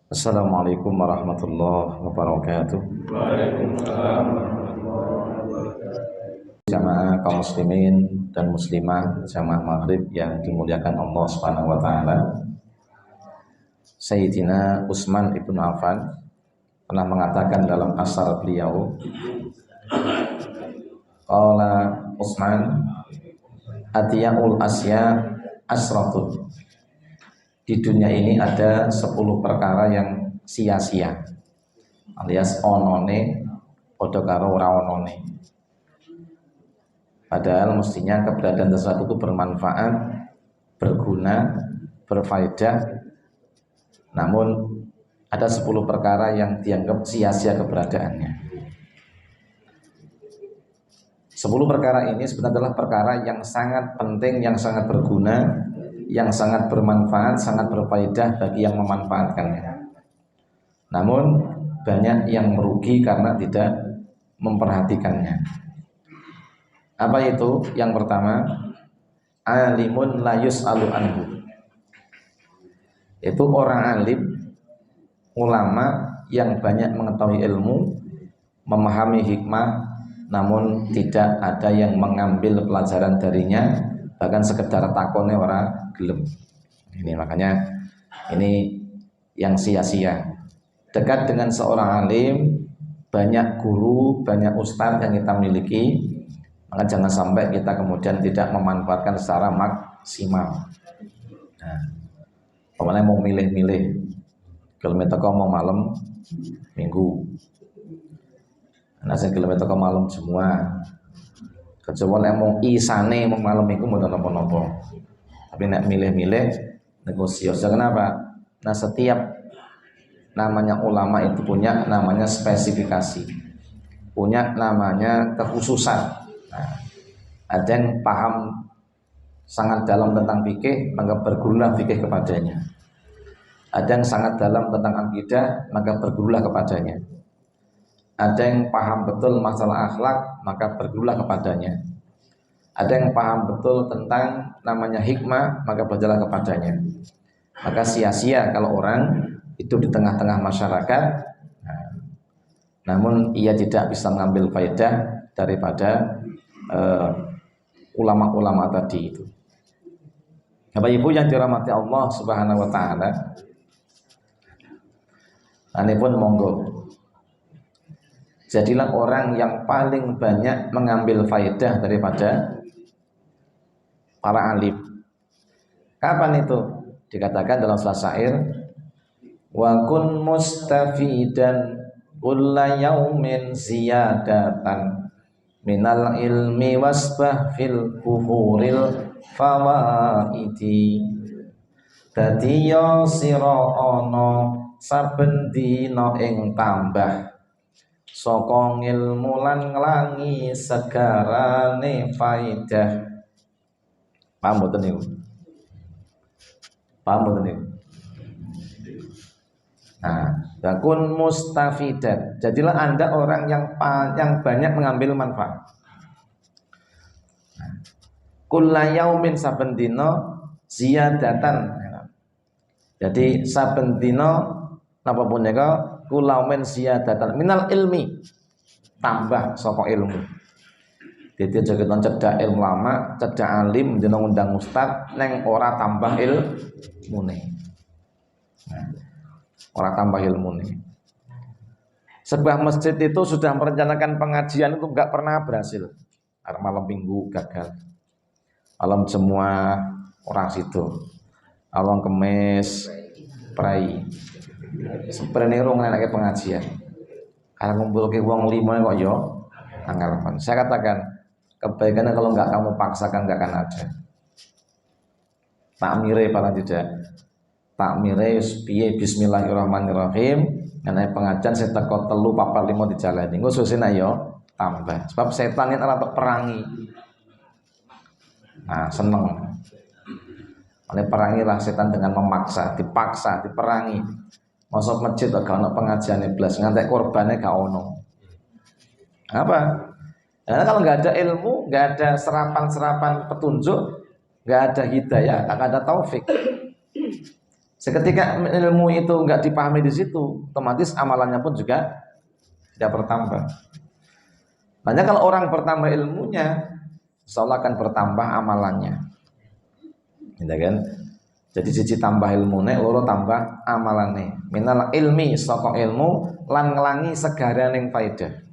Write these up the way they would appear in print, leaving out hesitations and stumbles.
Assalamualaikum warahmatullahi wabarakatuh. Waalaikumsalam warahmatullahi wabarakatuh. Jamaah kaum muslimin dan muslimah jamaah maghrib yang dimuliakan Allah Subhanahu wa taala. Sayyidina Utsman ibn Affan pernah mengatakan dalam asar beliau, qala Utsman atiyaul asya asratun. Di dunia ini ada 10 perkara yang sia-sia, alias onone padha karo ora onone. Padahal mestinya keberadaan sesuatu itu bermanfaat, berguna, berfaedah. Namun ada 10 perkara yang dianggap sia-sia keberadaannya. 10 perkara ini sebenarnya adalah perkara yang sangat penting, yang sangat berguna, yang sangat bermanfaat, sangat berfaedah bagi yang memanfaatkannya. Namun banyak yang merugi karena tidak memperhatikannya. Apa itu? Yang pertama, alimun la yus'alu anhu. Itu orang alim, ulama yang banyak mengetahui ilmu, memahami hikmah, namun tidak ada yang mengambil pelajaran darinya, bahkan sekedar takone ora gelem. Ini makanya ini yang sia-sia. Dekat dengan seorang alim, banyak guru, banyak ustadz yang kita miliki, maka jangan sampai kita kemudian tidak memanfaatkan secara maksimal. Nah, pokoknya mau milih-milih, kilometer kau mau malam minggu, nasi kilometer kau malam semua, kecuali mau isane mau malam minggu mau nopo-nopo. Tapi nak milih-milih negosiasi. Kenapa? Nah, setiap namanya ulama itu punya namanya spesifikasi, punya namanya kekhususan. Nah, ada yang paham sangat dalam tentang fikih, maka bergurulah fikih kepadanya. Ada yang sangat dalam tentang akidah, maka bergurulah kepadanya. Ada yang paham betul masalah akhlak, maka bergurulah kepadanya. Ada yang paham betul tentang namanya hikmah, maka belajarlah kepadanya. Maka sia-sia kalau orang itu di tengah-tengah masyarakat, namun ia tidak bisa mengambil faedah daripada ulama-ulama tadi itu. Bapak Ibu yang dirahmati Allah Subhanahu wa taala, ini pun monggo, jadilah orang yang paling banyak mengambil faedah daripada para alim. Kapan itu? Dikatakan dalam salah syair, wa kun mustafidan kulla yaumin ziyadatan minal ilmi wasbah fil buhuril fawaidi. Dadi yo sira ana saben dina ing tambah saka ngilmu lan nglangi segarane faedah. Paham mboten niku? Paham mboten niku? Nah, bakun mustafidan. Jadilah Anda orang yang banyak mengambil manfaat. Kulla yaumin saben dina ziyadatan. Jadi saben dina napa punika kulla yaumin ziyadatan minal ilmi, tambah saka ilmu. Jadi aja kita cedak ilmu lama, cedak alim, dina ngundang ustaz neng ora tambah ilmune. Nah, ora tambah ilmune. Sebuah masjid itu sudah merencanakan pengajian itu enggak pernah berhasil. Malam minggu gagal. Malam semua orang situ. Malam kemis prai. Sebenarnya rong enake pengajian. Karena ngumpulke wong 5 kok yo anggapan. Saya katakan kebaikannya kalau nggak kamu paksakan nggak akan ada. Takmire paling tidak. Takmire piye bismillahirrahmanirrahim. Ngenai pengajian saya teko 3 4 5 dijalani. Engko susine yo tambah. Sebab setan itu ora perangi. Nah, seneng. Oleh perangilah setan dengan memaksa, dipaksa, diperangi. Masuk masjid gak ono pengajiane blas, ngantek korbane gak ono. Apa? Karena kalau nggak ada ilmu, nggak ada serapan-serapan petunjuk, nggak ada hidayah, nggak ada taufik. Seketika ilmu itu nggak dipahami di situ, otomatis amalannya pun juga tidak bertambah. Makanya kalau orang bertambah ilmunya, insya Allah akan bertambah amalannya. Gitu kan? Jadi siji tambah ilmune, loro tambah amalane. Minal ilmi saka ilmu lan ngelangi segaraning faedah.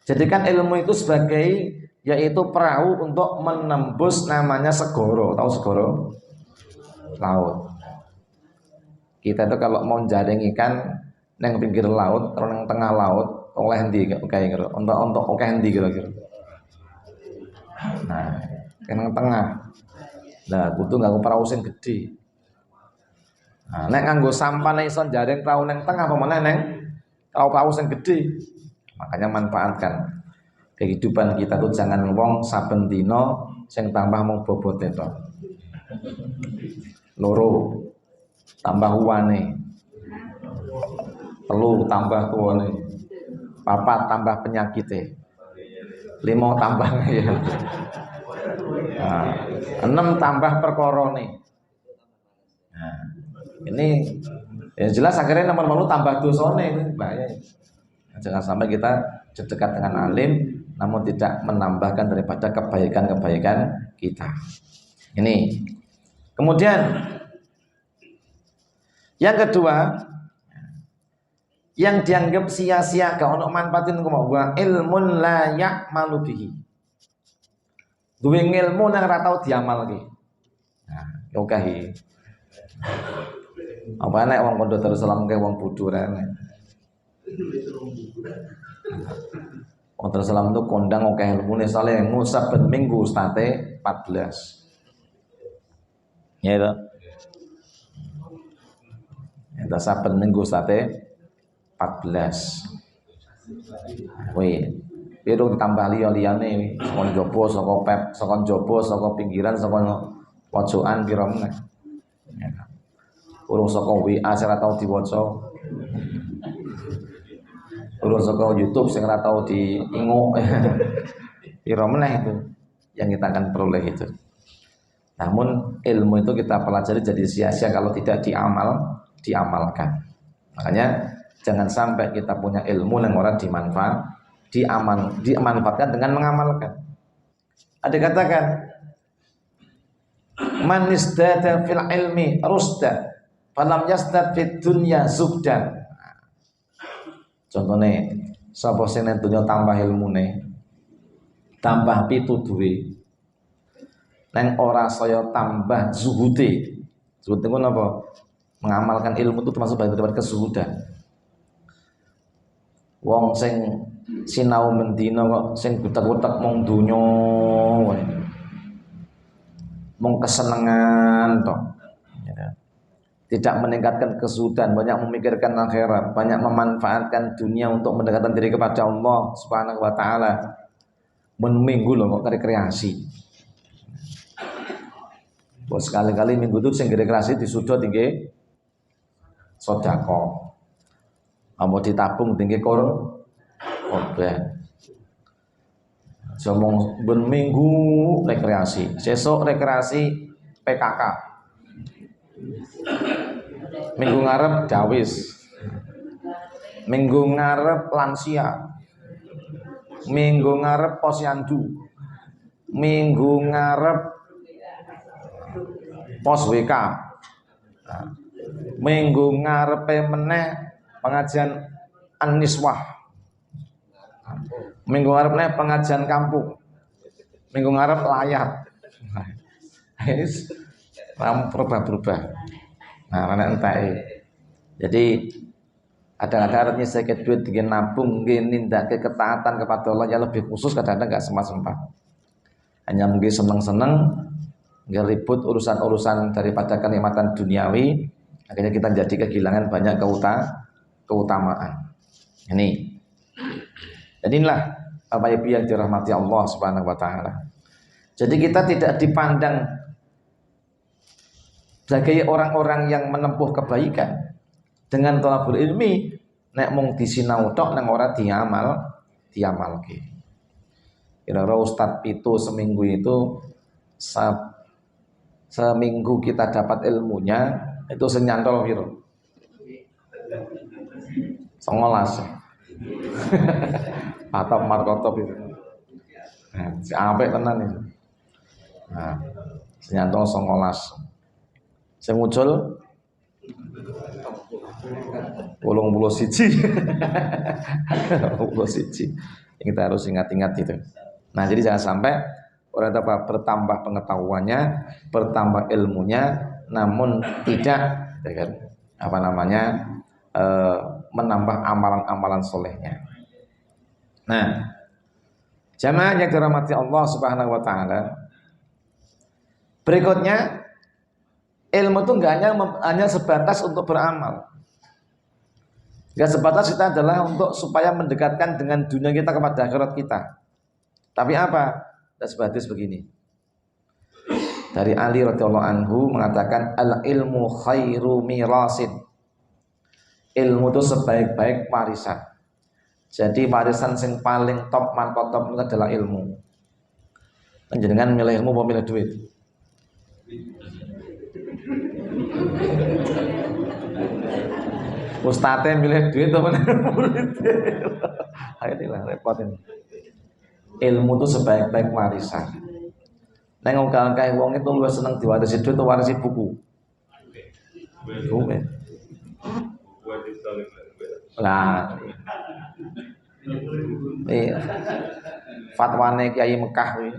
Jadikan ilmu itu sebagai yaitu perahu untuk menembus namanya segoro. Tahu segoro? Laut. Kita itu kalau mau jaring ikan neng pinggir laut, atau neng tengah laut, oleh endi kayak gitu. Untuk oke endi kira-kira. Nah, neng tengah. Nah, kudu nganggo perahu sing gede. Nah, nek nganggo sampane iso jaring perahu neng tengah apa meneh neng perahu sing gede. Makanya manfaatkan kehidupan kita tuh jangan wong saben dina sing tambah mung bobote to. Loro tambah uwane. Telu tambah tuwane. Papat tambah penyakite. 5 tambah ya. Nah, 6 tambah perkorone. Nah, ini yang jelas akhirnya nomor tambah dosane itu bahaya. Jangan sampai kita dekat dengan alim namun tidak menambahkan daripada kebaikan-kebaikan kita. Ini. Kemudian yang kedua, yang dianggap sia-sia gak ono manfaatin wa ilmun la ya'malu bihi. Duwe ilmu nang ora tau diamalke. Nah, oke. Apa nek wong pondok Darussalam ke wong bodho rene. Wong Darussalam itu kondang oke ilmune soalnya saben minggu ustate 14. Ya itu. Eta saben minggu ustate 14. Wih, piru ditambah liya-liyane saka njaba, saka pep, saka njaba, saka pinggiran, saka pojokan pira meneh. Urung saka WA sing ora tau diwaca. Urung saka YouTube sing ora tau diinguk. Pira meneh itu yang kita akan peroleh itu. Namun ilmu itu kita pelajari jadi sia-sia kalau tidak diamalkan. Makanya jangan sampai kita punya ilmu yang orang dimanfaatkan dengan mengamalkan. Ada katakan man isdada fil ilmi rusda falam yasdad fid dunya zubdan. Contohnya sapa sing nang dunya tambah ilmune tambah pituduhe nang ora saya tambah zuhude. Zuhud itu apa? Mengamalkan ilmu itu termasuk bagian daripada kezuhudan. Wong sing sinau mendina kok sing gutek-gutek mung donya wae. Mung kesenengan toh. Tidak meningkatkan kezuhudan, banyak memikirkan akhirat, banyak memanfaatkan dunia untuk mendekatkan diri kepada Allah Subhanahu wa taala. Minggu loh kok rekreasi. Bos sekali-kali minggu itu sing rekreasi disudut tinggi sedekah. Mau ditabung tinggi korban. Somong ben minggu rekreasi, sesok rekreasi PKK. Minggu ngarep dawis. Minggu ngarep lansia. Minggu ngarep posyandu. Minggu ngarep pos WK. Minggu ngarepe meneh pengajian An-Niswah. Minggu ngarep meneh pengajian kampung. Minggu ngarep layat. Berubah-berubah. Nah, mana entai. Jadi kadang-kadang artinya sedikit duit dengan nabung, nindake ketaatan kepada Allah yang lebih khusus kadang-kadang nggak sempat. Hanya mungkin seneng-seneng, nggak ribut urusan-urusan daripada kenikmatan duniawi, akhirnya kita jadi kehilangan banyak keutamaan. Ini. Jadi inilah Bapak Ibu yang dirahmati Allah Subhanahu wa taala. Jadi kita tidak dipandang sebagai orang-orang yang menempuh kebaikan dengan thalabul ilmi nek mung disinau tok nang ora diamalke. Kira-kira ustaz itu seminggu itu seminggu kita dapat ilmunya Itu sing nyantol piro? 19. Atau markotop itu. Nah, si apik tenan itu. Nah, sing nyantol 19. Sing muncul 81. 81. Kita harus ingat-ingat itu. Nah, jadi jangan sampai orang apa bertambah pengetahuannya, bertambah ilmunya, namun tidak, ya kan, apa namanya, menambah amalan-amalan solehnya. Nah, jamaah yang dirahmati Allah Subhanahu Wa Taala, berikutnya ilmu itu nggak hanya sebatas untuk beramal. Nggak sebatas kita adalah untuk supaya mendekatkan dengan dunia kita kepada akhirat kita. Tapi apa? Dan sebatas begini. Dari Ali radhiyallahu anhu mengatakan al ilmu khairu mirasin. Ilmu itu sebaik-baik warisan. Jadi warisan yang paling top markotop itu adalah ilmu. Panjenengan milih ilmu apa milih duit? Ustadznya milih duit apa murid? Inilah repot ini. Ilmu itu sebaik-baik warisan. Neng kayak wong itu luwih seneng diwarisi duit atau warisi buku? Buku. Lah. Iya. Fatwane Kiai Mekah kuwi.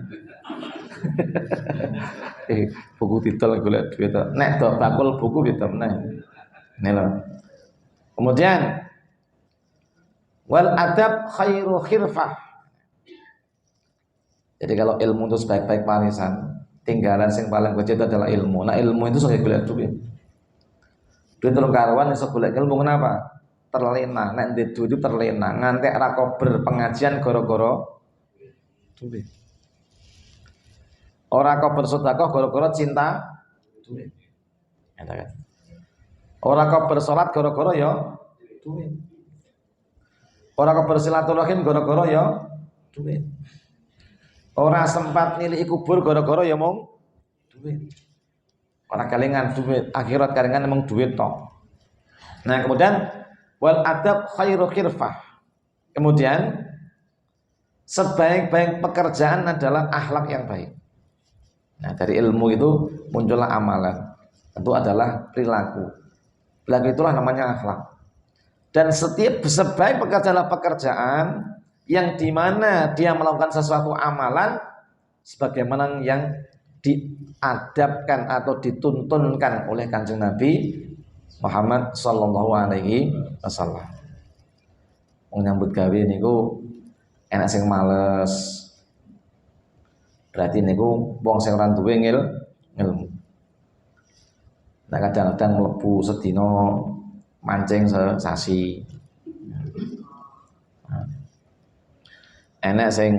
Buku titel golek duit. Nek dok bakul buku gitu meneh. Ini loh. Kemudian wal adab khairu khirfah. Jadi kalau ilmu itu sebaik-baik warisan, tinggalan sing paling kecil itu adalah ilmu. Nah ilmu itu sudah golek duit. Duit telung karuan iso golek ilmu kenapa? Terlena, nek ndek duit itu terlena, ngantek ra kober pengajian gara-gara duit. Ora kober sedekah gara-gara cinta duit. Ya kan? Ora kober salat gara-gara ya duit. Ora kober silaturahim gara-gara ya duit. Ora sempat nilai kubur gara-gara ya mong duit. Ora kalingan duit, akhirat kalingan emang duit toh. Nah, kemudian wal adab khairu khirfah. Kemudian sebaik-baik pekerjaan adalah akhlak yang baik. Nah, dari ilmu itu muncullah amalan. Itu adalah perilaku. Perilaku itulah namanya akhlak. Dan setiap sebaik pekerjaan adalah pekerjaan yang dimana dia melakukan sesuatu amalan sebagaimana yang diadabkan atau dituntunkan oleh Kanjeng Nabi Muhammad sallallahu alaihi wasallam. Wong nyambut gawe niku enak sing males. Berarti niku wong sing ora duwe ilmu. Nah kadang-kadang mlebu sedina mancing sasi. Enak sing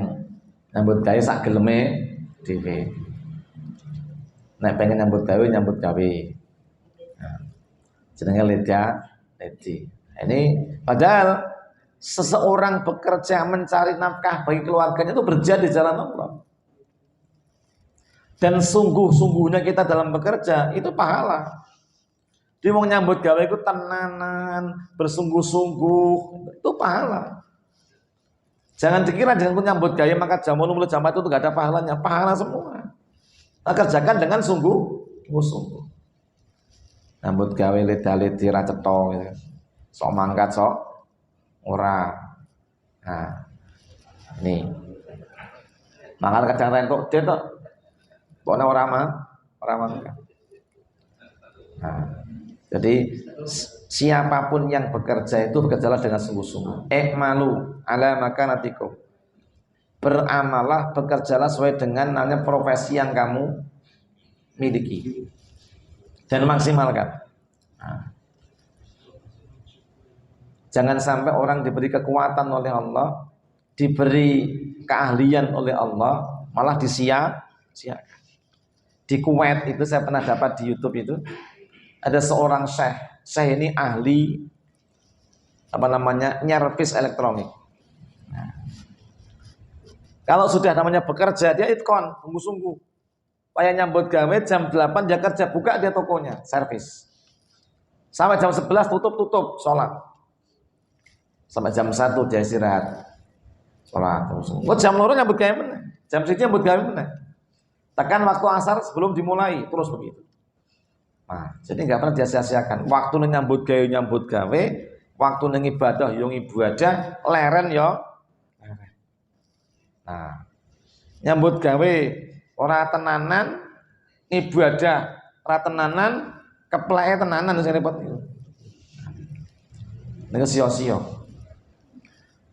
nyambut gawe sak geleme dhewe. Nek pengen nyambut gawe jenenge ledi. Ini padahal seseorang bekerja mencari nafkah bagi keluarganya itu berjihad di jalan Allah. Dan sungguh-sungguhnya kita dalam bekerja itu pahala. Dia mau nyambut gawe itu tenanan, bersungguh-sungguh, itu pahala. Jangan dikira dengan nyambut gawe maka jamu mulai jamaah itu gak ada pahalanya, pahala semua. Nah, kerjakan dengan sungguh-sungguh. Nyambut gawe leda-ledi ra cetha gitu. Sok mangkat sok ora. Nah. Ini. Mangkat kadang rentuk dia tok. Pokoknya ora mangkat. Nah. Jadi siapapun yang bekerja itu bekerjalah dengan sungguh-sungguh. Malu ala makanatikum. Beramalah, bekerjalah sesuai dengan namanya profesi yang kamu miliki. Dan maksimalkan. Nah. Jangan sampai orang diberi kekuatan oleh Allah, diberi keahlian oleh Allah, malah disia-siakan. Di Kuwait itu saya pernah dapat di YouTube itu ada seorang syekh ini ahli nyervis elektronik. Nah. Kalau sudah namanya bekerja dia itkon, sungguh-sungguh. Supaya nyambut gawe jam 8 dia kerja, buka dia tokonya, servis. Sampai jam 11 tutup sholat. Sampai jam 1 dia istirahat. Sholat terus. Jam 2 nyambut gawe meneh. Jam 1 nyambut gawe meneh. Tekan waktu asar sebelum dimulai, terus begitu. Nah, jadi nggak pernah dia-sia-siakan. Waktu nyambut gawe, waktu ibadah yo ibadah, leren yo. Nah, nyambut gawe ora tenanan, ibadah ora tenanan, kepleke tenanan sing repot itu. Nek sia-sia.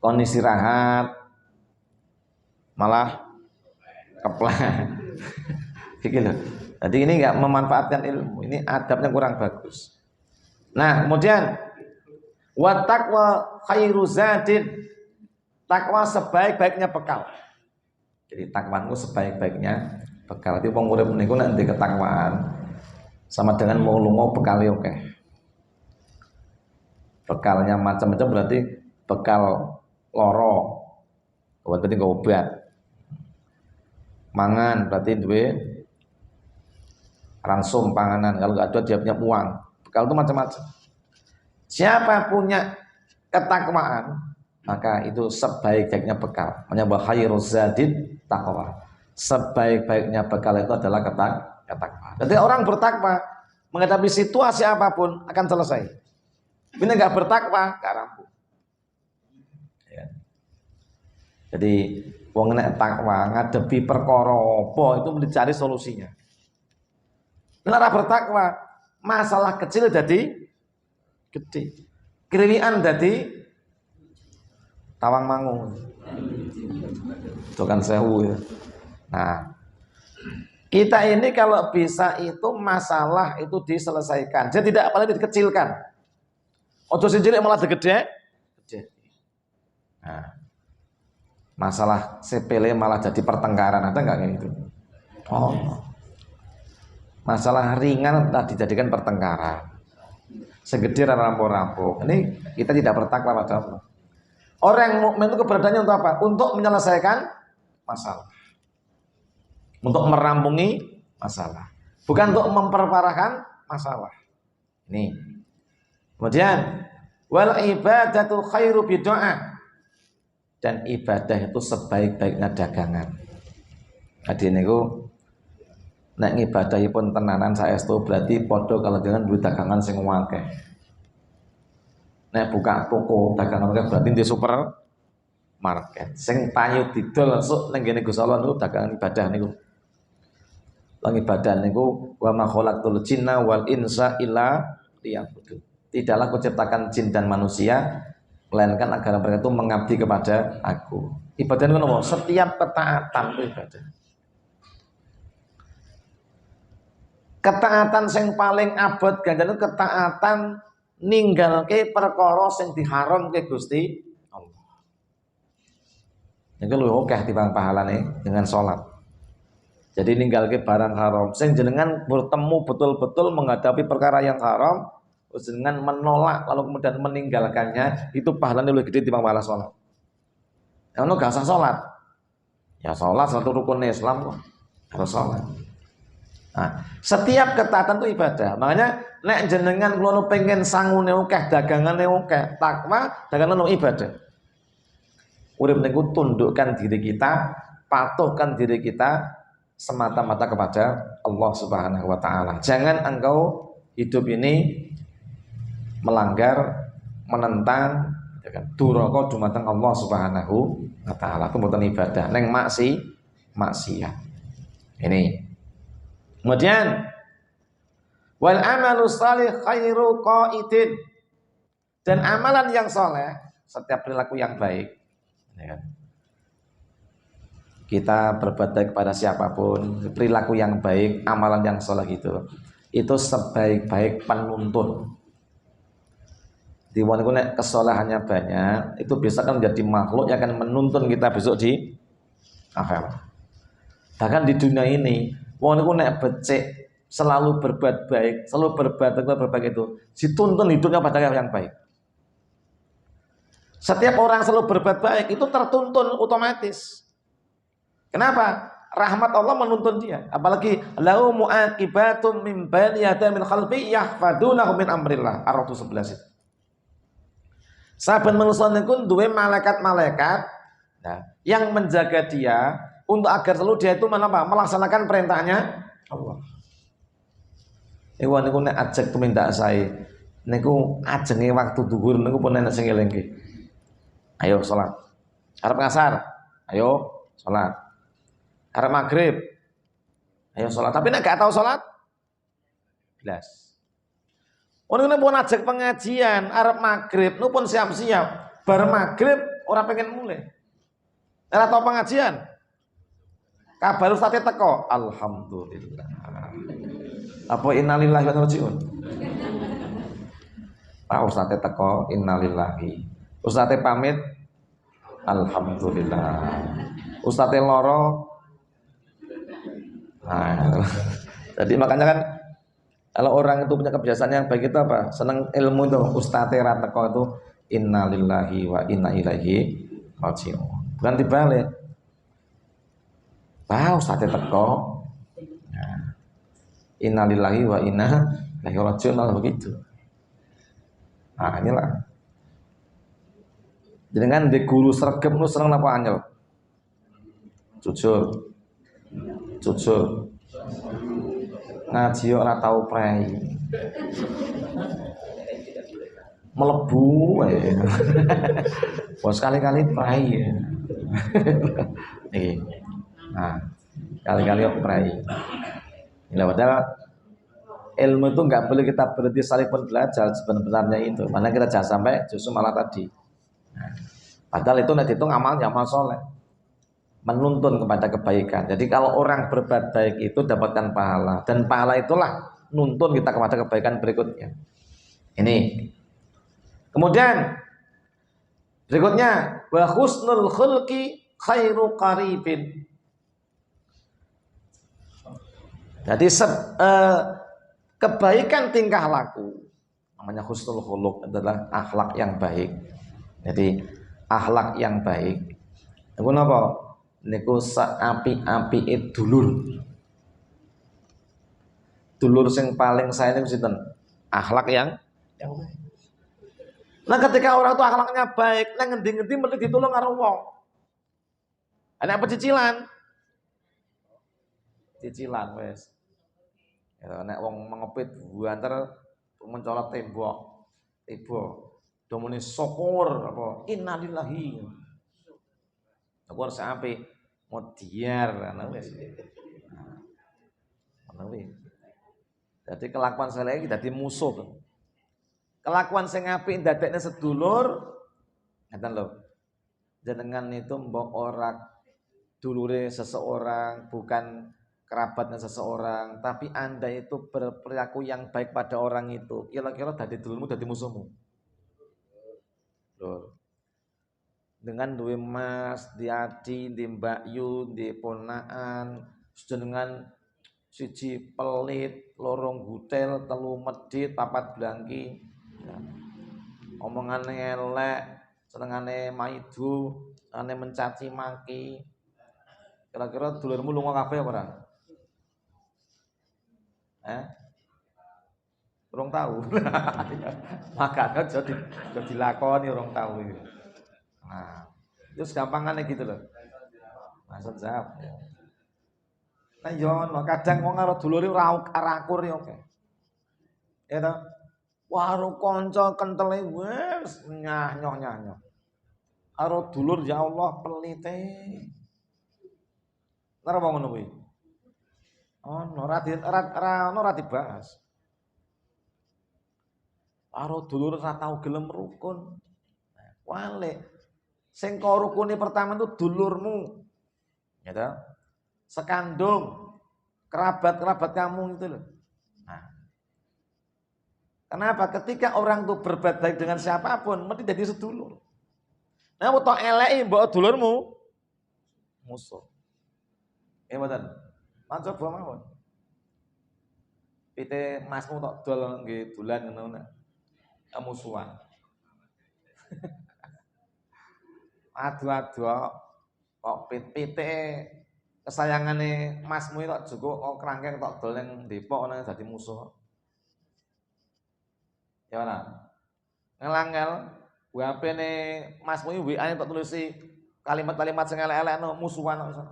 Kon istirahat malah keplek. Gitu loh. Jadi ini enggak memanfaatkan ilmu, ini adabnya kurang bagus. Nah, kemudian wa taqwa khairu zadin. Takwa sebaik-baiknya bekal. Jadi takwa itu sebaik-baiknya bekal. Jadi wong urip niku nek ndek ketakwaan sama dengan mau lunga bekale oke. Bekalnya macam-macam berarti bekal loro. Berarti nggo obat. Mangan berarti duwe ransum panganan. Kalau nggak ada dia punya uang. Bekal itu macam-macam. Siapa punya ketakwaan, maka itu sebaik-baiknya bekal. Makanya khairuz zadid taqwa. Sebaik-baiknya bekal itu adalah ketakwaan. Jadi orang bertakwa menghadapi situasi apapun akan selesai. Ini enggak bertakwa, enggak rampung. Ya. Jadi wong nek takwa ngadepi perkara apa itu dicari solusinya. Nek bertakwa, masalah kecil jadi gede. Kriwian jadi tawang mangu. Itu kan sewu ya. Nah, kita ini kalau bisa itu masalah itu diselesaikan. Jadi tidak apalagi dikecilkan. Ojo cilik malah gede. Nah, masalah sepele malah jadi pertengkaran, ada nggak kayak gitu? Oh, masalah ringan telah dijadikan pertengkaran. Segede rampo-rampo. Ini kita tidak bertakwa pada Allah. Orang yang mukmin itu keberadaannya untuk apa? Untuk menyelesaikan masalah. Untuk merampungi masalah. Bukan untuk memperparahkan masalah. Ini. Kemudian wal ibadatu khairu bidoa. Dan ibadah itu sebaik-baiknya dagangan. Jadi niku nek ngibadahipun tenanan saestu berarti padha kalau dengan duit dagangan sing akeh. Nek buka toko dagangan berarti di supermarket. Sing payu didol langsung ning ngene Gusti Allah niku dagangan ibadah niku. Lang ibadah niku wa ma khalaqtul jinna wal insa illa liya'budun. Tidaklah kuciptakan jin dan manusia melainkan agar mereka itu mengabdi kepada aku. Ibadah niku nopo? Setiap ketaatan itu ibadah. Ketaatan sing paling abot ganjaran itu ketaatan ninggalke perkara sing diharamke Gusti Allah. Niku lho akeh timbang pahalane dengan salat. Jadi ninggalke barang haram sing jenengan bertemu betul-betul menghadapi perkara yang haram, jenengan menolak lalu kemudian meninggalkannya, itu pahalanya lebih gede timbang pahala salat. Ono gak usah salat. Ya salat satu rukun Islam kok. Harus salat. Nah, setiap ketaatan itu ibadah. Makanya nek jenengan kula pengen sangune akeh, dagangane akeh, takwa, dagangan ibadah. Urip niku tundukkan diri kita, patuhkan diri kita semata-mata kepada Allah Subhanahu wa taala. Jangan engkau hidup ini melanggar, menentang ya kan, duraka dumateng Allah Subhanahu wa taala. Itu mboten ibadah, neng maksiat. Ini. Kemudian wal amalu shalih khairu qaidin. Dan amalan yang soleh, setiap perilaku yang baik, ya kan? Kita berbuat baik kepada siapapun, perilaku yang baik, amalan yang soleh itu sebaik-baik penuntun. Di wong nek kesalahannya banyak, itu bisa kan menjadi makhluk yang akan menuntun kita besok di akhirat. Bahkan di dunia ini, wong niku nek becik selalu berbuat baik, selalu berbuat baik itu dituntun hidupnya pada yang baik. Setiap orang selalu berbuat baik itu tertuntun otomatis. Kenapa? rahmat Allah menuntun dia. Apalagi lau muaqibatum min bani min khalfi yahfadunahu min amrillah. Ar-Ra'd 11 itu. Saben manusia niku duwe malaikat-malaikat yang menjaga dia untuk agar selalu dia itu melaksanakan perintahnya Allah. Iku niku nek ajek tumindak sae niku ajenge waktu dhuwur niku pun enak sing ngelingke. Ayo salat. Arep ngasar, ayo salat. Arep maghrib, ayo salat. Tapi nek gak tahu salat, blas. Ono nek pun ajek pengajian, arep maghrib niku pun siap-siap. Bar maghrib ora pengen mulai. Ora tau pengajian. Kabar ustaze teko, alhamdulillah. Apa innalillahi wa inna ilaihi raji'un. Pak ustaze teko, innalillahi. Ustaze pamit, alhamdulillah. Ustaze loro. Nah, jadi makanya kan kalau orang itu punya kebiasaan yang baik itu apa? Senang ilmu itu. Ustaze ra teko itu innalillahi wa inna ilaihi raji'un. Bukan dibalik. Pak ustaze teko. Nah, innalillahi wa inna ilaihi raji'un malah begitu. Nah, inilah. Dengan di guru sregep nu seneng napa anyel? Jujur. Jujur. Ngaji ora tau prei. Melebu wae. Bos kali-kali prei. Iki. Nah, kali-kali prei. Ini padahal ilmu itu nggak boleh kita berhenti sekalipun belajar sebenarnya itu. Mana kita jangan sampai justru malah tadi. Nah, padahal itu nanti itu amal soleh, menuntun kepada kebaikan. Jadi kalau orang berbuat baik itu dapatkan pahala, dan pahala itulah nuntun kita kepada kebaikan berikutnya. Ini. Kemudian berikutnya wa husnul khulqi khairu qaribin. Jadi kebaikan tingkah laku, namanya husnul khuluq, adalah akhlak yang baik. Jadi akhlak yang baik niku napa? Niku saapi-apike dulur. Dulur sing paling saya niku sinten? Akhlak yang baik. Nah, ketika orang itu akhlaknya baik, nang ngendi-ngendi mesti ditulung karo wong. Ana apa cicilan? Cicilan wes. Ya, nek wong mengepit buanter mencolot tembok, domone syukur apa innalillahi. Syukur sampai modiar ana wis. Ana wis. Dadi kelakuan saleh iki dadi musuh. Kelakuan sing apik ndadekne sedulur ngeten lho. Jenengan itu mbok ora dulure seseorang, bukan kerabatnya seseorang, tapi Anda itu berperilaku yang baik pada orang itu, kira-kira dadi dulurmu dadi musuhmu. Loh. Dengan duwe mas, di adi, di Mbak Yu, di ponaan, dengan siji pelit, lorong gutel, telu medit, papat blangki, ya. Omongane elek, senengane maidu, senengane mencaci maki. Kira-kira dulurmu lunga kabeh apa ora? Urung tahu. Makanya jadi dilakoni urung tahu itu. Nah, itu segampangannya gitu loh. Maksud jawab. Nah, yo kadang wong karo dulure ora akur yo. Ya toh? Waru kanca kentele wis nyah-nyoh. Karo dulur ya Allah pelite. Ora wong ngono kuwi. Ora dibahas. Karo dulur ora tau gelem rukun. Wale. Sing kau rukune pertama itu dulurmu. Ya toh? Sekandung, kerabat-kerabat kamu itu loh. Nah. Kenapa? Ketika orang itu berbuat baik dengan siapapun, mesti jadi sedulur. Nah, mau tok eleki mbok dulurmu musuh. Mboten. Coba mawon. Pite masmu tok dol nggih bulan ngono. Musuhan. Adu-adu kok pit-pite kesayangane masmu tok jukuk kok krangkeng tok dol ning Depok ana dadi musuh. Ya ora. Ngelangel HP-ne masmu iki WA-ne tok tulisi kalimat-kalimat sing elek-elekno musuhan kok iso.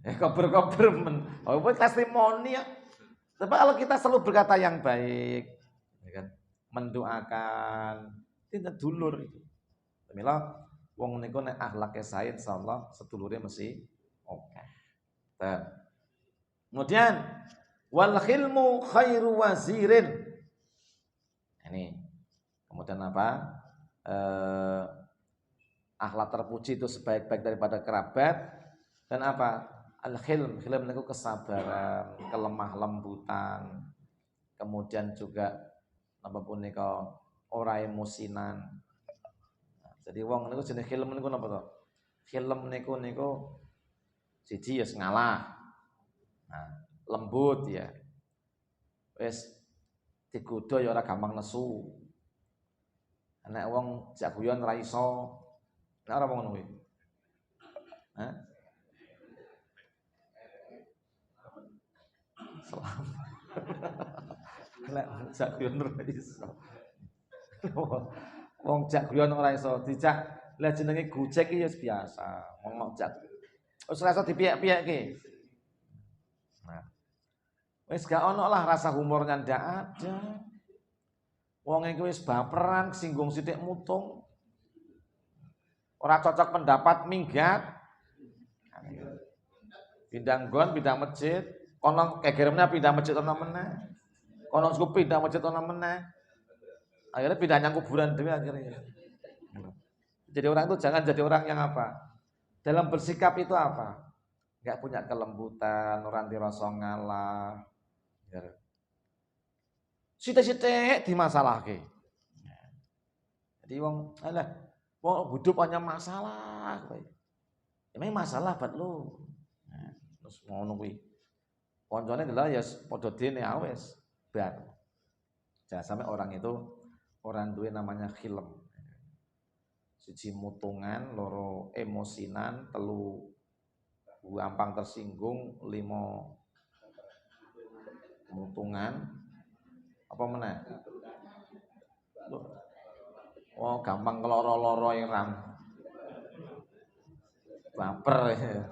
Kober-kober men. Oh, testimoni ya. Tapi kalau kita selalu berkata yang baik, ya kan? Mendoakan, tidak dulur itu. Mila wong niku nek akhlake sae insyaallah sedulure mesti oke. Kemudian wal khilmu khairu wazirin. Ini. Kemudian apa? Akhlak terpuji itu sebaik-baik daripada kerabat dan apa? Al-khilm, khilm itu kesabaran, kelemah lembutan, kemudian juga apapun niku ora emosinan. Jadi wong niku jenenge khilm niku napa to? Khilm niku siji ya ngalah. Nah, lembut ya. Wis digodha ya ora gampang nesu. Nek wong jak guyon ra iso. Nek ora ngono kuwi. Hah? Selamat. Lek jak guyon ora iso. Wong jak guyon ora iso dijak lah jenenge gojek iki ya biasa. Wong jak wis ora iso dipiyek-piyekke. Nah. Wis gak ono lah rasa humornya ndak ada. Wong iki wis baperan singgung sithik mutung. Ora cocok pendapat minggat. Pindah nggon, pindah masjid, kono kegeremne pindah masjid ana meneh. Kono cukup pindah masjid ana meneh. Akhirnya pindah nyang kuburan dhewe akhirnya. Jadi orang itu jangan jadi orang yang apa? Dalam bersikap itu apa? Enggak punya kelembutan, orang dirasa ngalah. Sithik-sithik dimasalahke. Jadi wong alah, wong hidup hanya masalah kowe. Emang masalah buat lu. Nah, terus ngono kuwi. Koncone adalah ya padha dene awes. Bar. Jangan sampai orang itu orang duwe namanya khilm. Siji mutungan, loro emosinan, telu gampang tersinggung, limo mutungan, apa meneh? Oh, gampang keloro-loro irang. Baper ya.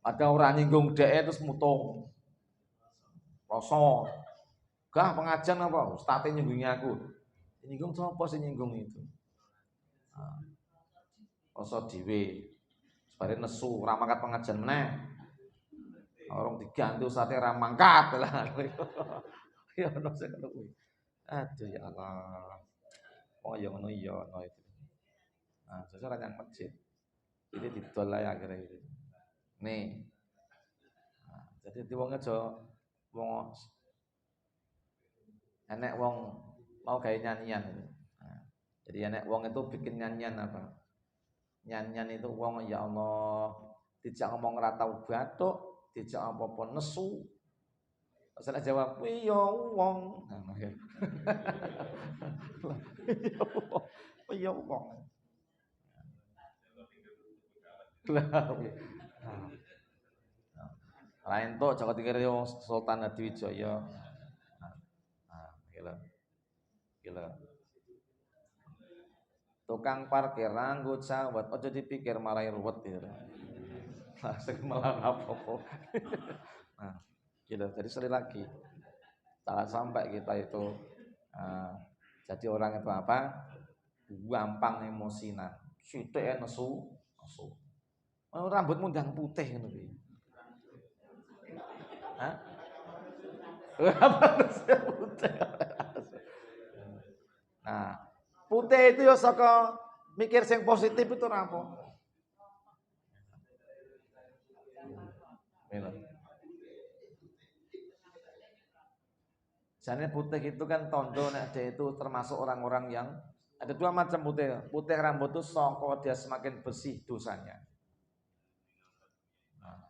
Ada orang nyinggung dhek terus mutung. Rasa. Gah pengajian apa? Ustaz nyinggungi aku. Nyinggung sapa sing nyinggung itu? Rasa dhewe. Sebare nesu ora mangkat pengajian meneh. Orang diganti ustaze ora mangkat lah. Ya ono sing ngono kuwi. Aduh ya Allah. Oh ya ngono ya ono itu. Nah, sesuk ora nyang masjid. Ini didol ae akhirnya itu. Nih. Nah, jadi di wong aja wong enek wong mau gawe nyanyian itu. Nah, jadi enek wong itu bikin nyanyian apa? Nyanyian itu wong ya Allah, dijak ngomong ora tau batuk, dijak apa-apa nesu. Salah jawab, "Iya wong." Nah, ya. Iya wong. Lain tuh Joko Tingkir Sultan Hadiwijaya. Nah, gila. Tukang parkir ranggut sahabat, ojo dipikir marai ruwet gitu. Langsung malah apa-apa. Nah, gitu. Jadi sekali lagi, jangan sampai kita itu jadi orang itu apa? Gampang emosinan. Sithik nesu. Rambutmu ndang putih ngono kuwi. Hah? Putih. Nah, putih itu ya saka mikir sing positif itu ora apa. Jane putih itu kan tondo nek dia itu termasuk orang-orang yang ada dua macam putih. Putih rambut itu saka dia semakin bersih dosanya. Nah,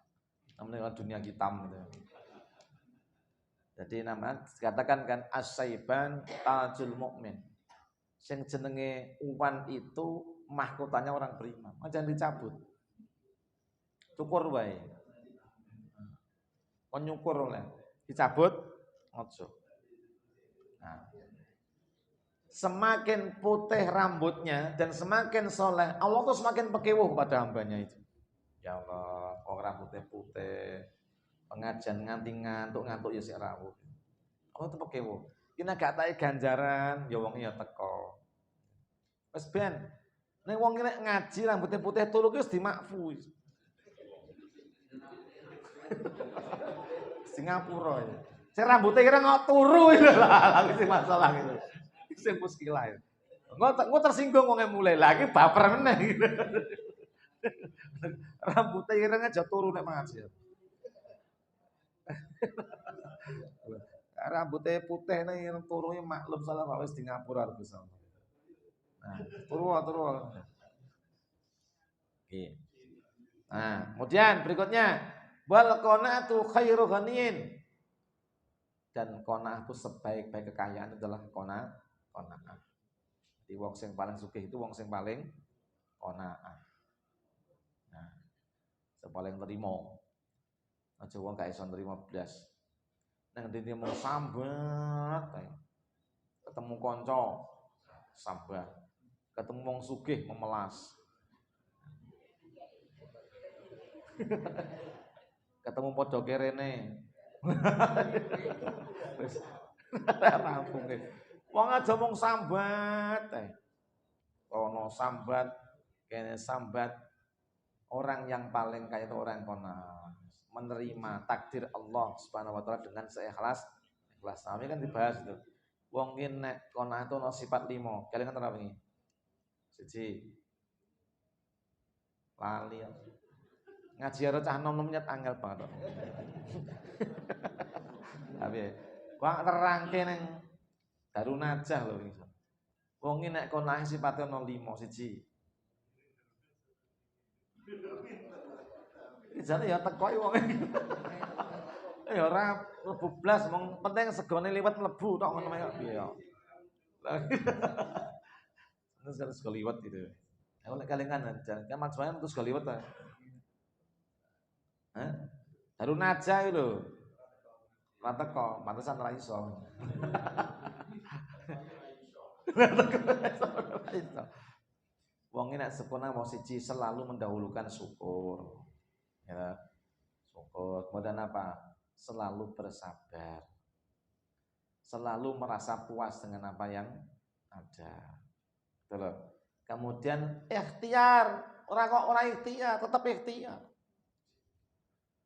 namanya dunia hitam gitu. Jadi nama katakan kan as-saiban tajul mukmin. Sing jenenge uwan itu mahkotanya orang beriman. Jangan dicabut. Cukur wae. Kon nyukur oleh dicabut ojo. Nah, semakin putih rambutnya dan semakin soleh, Allah tuh semakin pekewuh pada hambanya itu. Ya Allah, kok rambutnya putih, pengajian ngantuk ya sik rawuh. Allah tuh pekewuh. Kena gak tak ganjaran, ya wong ya teko. Wes ben, nek wong nek ngaji rambutnya putih turu ki wis dimakfu. Singapura ya. Sing rambutnya kira nggak turu itu lah, sing masalah gitu. Sing muskilah itu. Nggak tersinggung wong mulai lagi baper meneh gitu. Rambutnya kira aja turu nek ngaji. Rambutnya putih nih yang turunnya maklum salah wis di Singapura harus sama. Nah, turu. Oke. Nah, kemudian berikutnya wal qanaatu khairu ghaniin. Dan qanaah itu sebaik-baik kekayaan adalah qanaah. Jadi wong sing paling sugih itu wong sing paling qanaah. Nah, sing paling nerima. Aja wong gak iso nerima blas. Nang dene mau sambat ketemu kanca sambat. Ketemu wong sugih memelas. Ketemu padha kerene. Wis rampung. Wong aja mung sambat Kono sambat, kene sambat. Orang yang paling kaya itu orang qanaah, menerima takdir Allah Subhanahu wa taala dengan seikhlas. Ikhlas. Kami kan dibahas itu. Wong ki nek qanaah itu ono sifat 5. Kalian kan apa iki? Siji. Lali. Ngaji karo cah nom-nom nyet angel banget. Tapi kok terangke ning Darun Najah lho iki. Wong iki nek qanaah sifate ono 5 siji. Jane ya teko wong. Ya ora mlebu blas, mong penting segone liwat mlebu tok ngono kaya piye ya. Terus harus liwat gitu. Ya oleh kalengan jangan kan majmuah terus liwat ta. Hah? Darun Najah lho. Ora teko, pantesan ora iso. Wong nek sepuna mau siji selalu mendahulukan syukur. Ya. Syukur. Kemudian apa? Selalu bersabar. Selalu merasa puas dengan apa yang ada. Betul. Kemudian ikhtiar. Ora ikhtiar, tetap ikhtiar.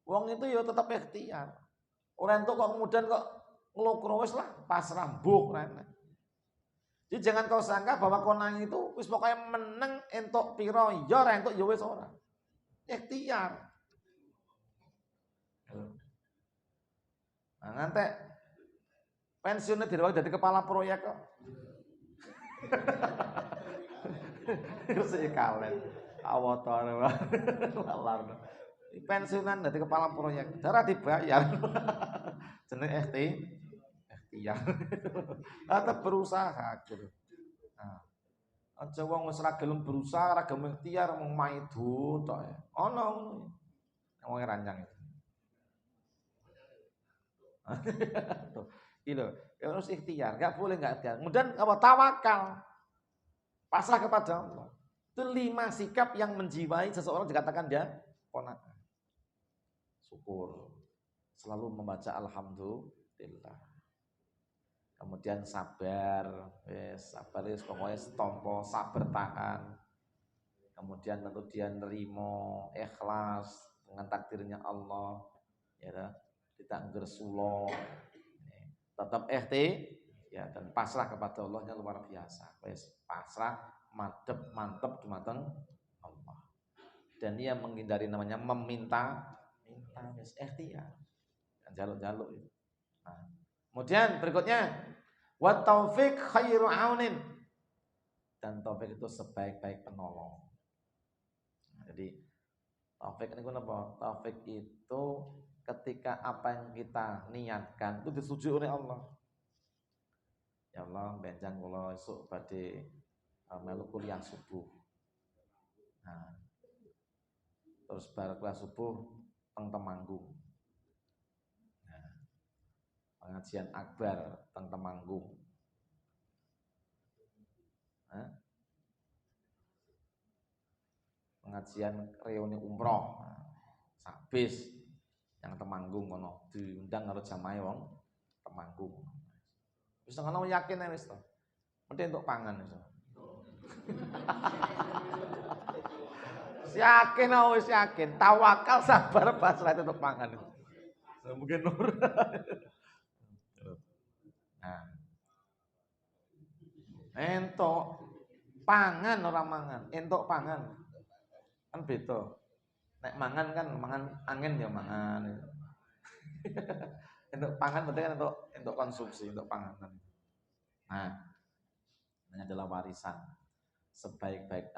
Wong itu ya tetap ikhtiar. Orang itu kok kemudian kok ngelokro wis lah pasrah mbuk rene. Jadi jangan kau sangka bahwa konang itu wis pokoknya meneng entuk piro ya ora entuk ya wis ora. Ikhtiar. Nah, ngantek pensiunnya dirawat jadi kepala proyek kok. Sik kalen. Awatar lalar. Pensiunan jadi kepala proyek. Darah dibayar. Jeneng ikhtiar. Tetap berusaha gitu. Nah, aja wong wis ora gelem berusaha, ora gelem ikhtiar mung maidu tok ya. Ono wong rancang itu. Tuh, gitu. Ya harus ikhtiar, enggak boleh enggak ikhtiar. Kemudian apa? Tawakal. Pasrah kepada Allah. Itu 5 sikap yang menjiwai seseorang dikatakan dia qanaah. Syukur. Selalu membaca alhamdulillah. Kemudian sabar, sabar pokoknya setompo, sabar tahan. Kemudian tentu dia nerimo, ikhlas dengan takdirnya Allah, ya, tidak gersulo, tetap ya, dan pasrah kepada Allahnya luar biasa. Pasrah, mantep dumateng Allah. Dan dia menghindari namanya minta ikhtiar, jaluk-jaluk itu. Nah, kemudian berikutnya wa taufik khairu aunin, dan taufik itu sebaik-baik penolong. Nah, jadi taufik ini apa? Taufik itu ketika apa yang kita niatkan itu disetujui oleh Allah. Ya Allah, benjang kula esuk badhe melu kuliah subuh. Nah, terus bar kelas subuh teng Temanggung. Nah, pengajian akbar teng Temanggung. Nah, pengajian reuni umroh. Nah, sabis yang Temanggung kono diundang karo jamaah wong Temanggung. Wis ngono yakin wis to. Mesti entuk pangan wis. Yakin wis yakin, tawakal sabar pasrah untuk pangan. Mungkin nur. Nah, entuk pangan ora mangan, entuk pangan. Kan beda. Nek mangan kan mangan angin ya mangan. Entuk pangan berarti kan untuk konsumsi, untuk panganan. Nah, ini adalah warisan. Sebaik-baik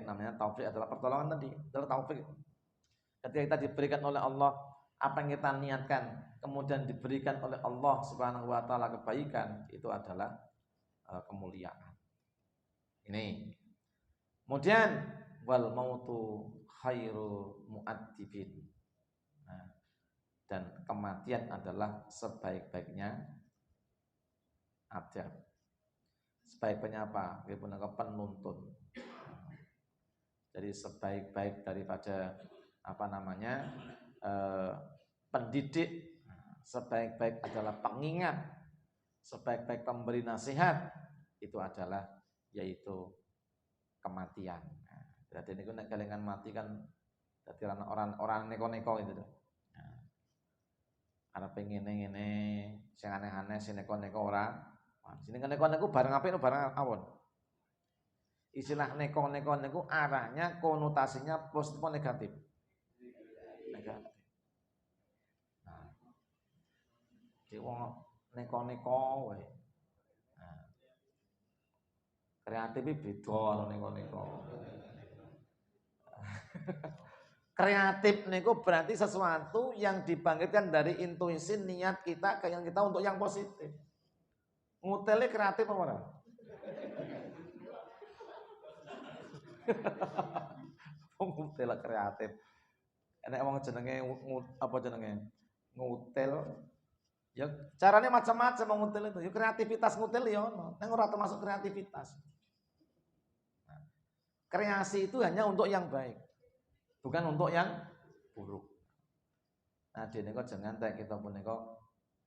namanya taufik adalah pertolongan tadi, adalah taufik. Ketika kita diberikan oleh Allah apa yang kita niatkan, kemudian diberikan oleh Allah Subhanahu wa taala kebaikan, itu adalah kemuliaan. Ini. Kemudian wal mautu khairu mu'adzibin. Nah, dan kematian adalah sebaik-baiknya adab. Sebaik-baiknya apa? Dia punya penuntun. Jadi sebaik-baik daripada pendidik, sebaik-baik adalah pengingat, sebaik-baik pemberi nasihat itu adalah yaitu kematian. Berarti ini nek kelingan mati kan dadi orang neko-neko itu. Nah, ana pengen ngene sing aneh-aneh sing neko-neko ora. Sini neko-neko barang apik barang awon. Istilah neko-neko niku arahnya konotasinya positif atau negatif? Negatif. Nah, di wong neko-neko wae. Nah, kreatif beda karo neko-neko. Kreatif niku berarti sesuatu yang dibangkitkan dari intuisi niat kita kayak kita untuk yang positif. Ngutele kreatif apa ora? Ngutel kreatif. Enek wong jenenge ngutel. Ya caranya macam-macam ngutel itu. Ya kreativitas ngutel ya ono. Nang ora termasuk kreativitas. Nah, kreasi itu hanya untuk yang baik. Bukan untuk yang buruk. Nah, dene kok jangan tak kita punika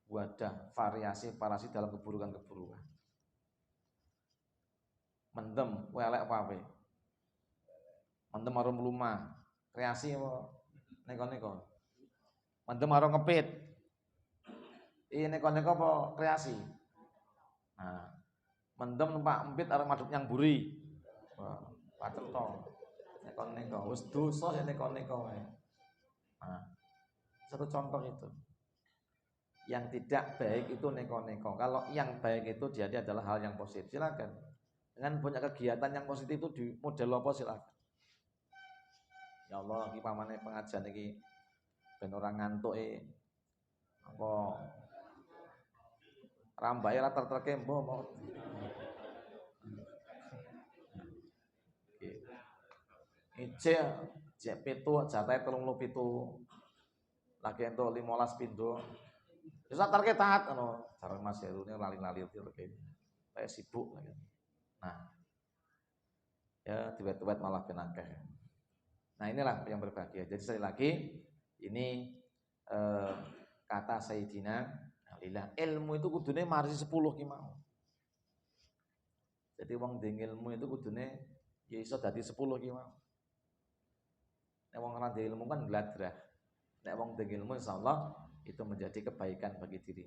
wadah variasi parasi dalam keburukan-keburukan. Mendem welek wae. Mendem karo mlumah. Kreasi apa neko-neko. Mendem karo ngepit. Neko-neko apa kreasi? Nah, mendem numpak empit karo madhep nyang buri. Wah, pacet to. Neko-neko wis dosa ya neko-neko wae. Nah, satu contoh itu. Yang tidak baik itu neko-neko. Kalau yang baik itu jadi adalah hal yang positif. Silakan. Dengan punya kegiatan yang positif itu di model apa silakan. Ya Allah, iki pamane pengajian iki ben ora ngantuk apa rambae ra terterke mbok mau. Cek pitu jatahe 37. Lagi entuk 15 pindho. Wis tarke taat ngono. Jarang Mas Heru ini lali-lali kayak sibuk lagi. Nah, ya tiba-tiba malah penakeh. Nah, inilah yang berbahagia. Jadi sekali lagi ini kata Sayyidina Alillah, ilmu itu kudune marisi 10 ki mau. Jadi wong ndek ilmu itu kudune ya iso dadi 10 ki mau. Nek wong ora ndek ilmu kan gladrah. Nek wong ndek ilmu insyaallah itu menjadi kebaikan bagi diri.